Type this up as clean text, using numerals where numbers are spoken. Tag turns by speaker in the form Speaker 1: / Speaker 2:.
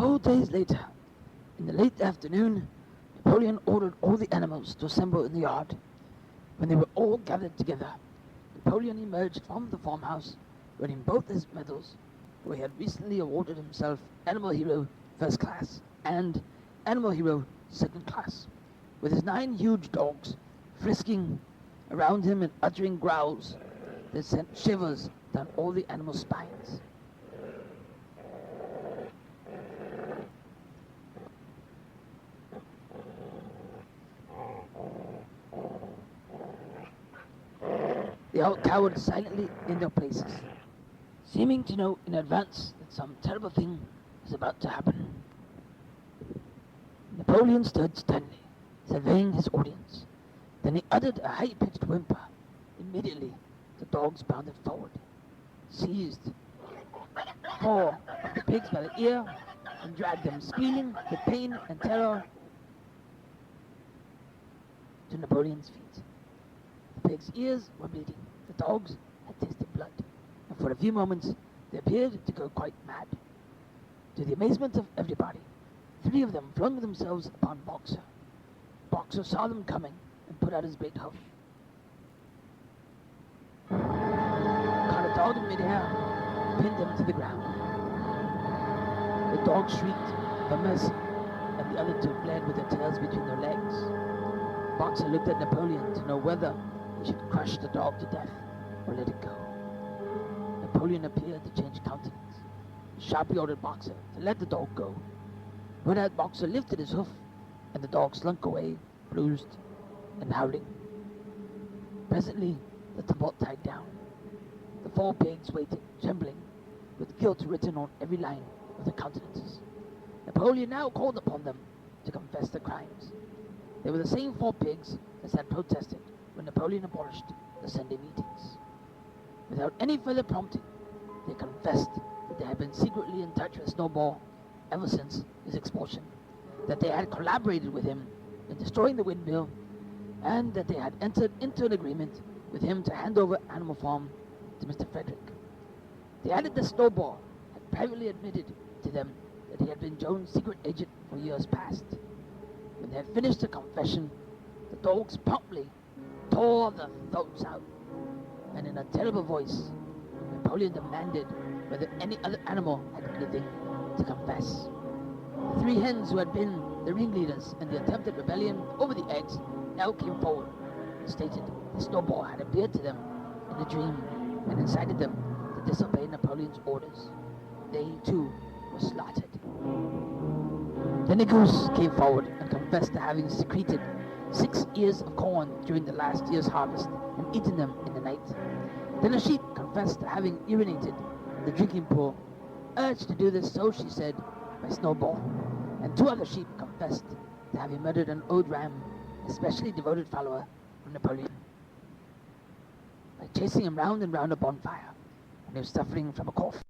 Speaker 1: 4 days later, in the late afternoon, Napoleon ordered all the animals to assemble in the yard. When they were all gathered together, Napoleon emerged from the farmhouse wearing both his medals, where he had recently awarded himself Animal Hero First Class and Animal Hero Second Class, with his 9 huge dogs frisking around him and uttering growls that sent shivers down all the animal spines. They all cowered silently in their places, seeming to know in advance that some terrible thing was about to happen. Napoleon stood sternly, surveying his audience. Then he uttered a high-pitched whimper. Immediately, the dogs bounded forward, seized 4 of the pigs by the ear, and dragged them, squealing with pain and terror, to Napoleon's feet. The pigs' ears were bleeding. The dogs had tasted blood, and for a few moments they appeared to go quite mad. To the amazement of everybody, 3 of them flung themselves upon Boxer. Boxer saw them coming and put out his great hoof, caught a dog in midair, and pinned him to the ground. The dog shrieked for mercy, and the other 2 fled with their tails between their legs. Boxer looked at Napoleon to know whether he should crush the dog to death or let it go. Napoleon appeared to change countenance. He sharply ordered Boxer to let the dog go. Whereat Boxer lifted his hoof, and the dog slunk away, bruised and howling. Presently, the tumult died down. The 4 pigs waited, trembling, with guilt written on every line of their countenances. Napoleon now called upon them to confess their crimes. They were the same 4 pigs as had protested when Napoleon abolished the Sunday meetings. Without any further prompting, they confessed that they had been secretly in touch with Snowball ever since his expulsion, that they had collaborated with him in destroying the windmill, and that they had entered into an agreement with him to hand over Animal Farm to Mr. Frederick. They added that Snowball had privately admitted to them that he had been Joan's secret agent for years past. When they had finished the confession, the dogs promptly tore their throats out, and in a terrible voice, Napoleon demanded whether any other animal had anything to confess. The 3 hens who had been the ringleaders in the attempted rebellion over the eggs now came forward and stated that Snowball had appeared to them in a dream and incited them to disobey Napoleon's orders. They, too, were slaughtered. Then the goose came forward and confessed to having secreted 6 ears of corn during the last year's harvest and eaten them in the night. Then a sheep confessed to having urinated in the drinking pool, urged to do this, so she said, by Snowball. And 2 other sheep confessed to having murdered an old ram, a specially devoted follower of Napoleon, by chasing him round and round a bonfire when he was suffering from a cough.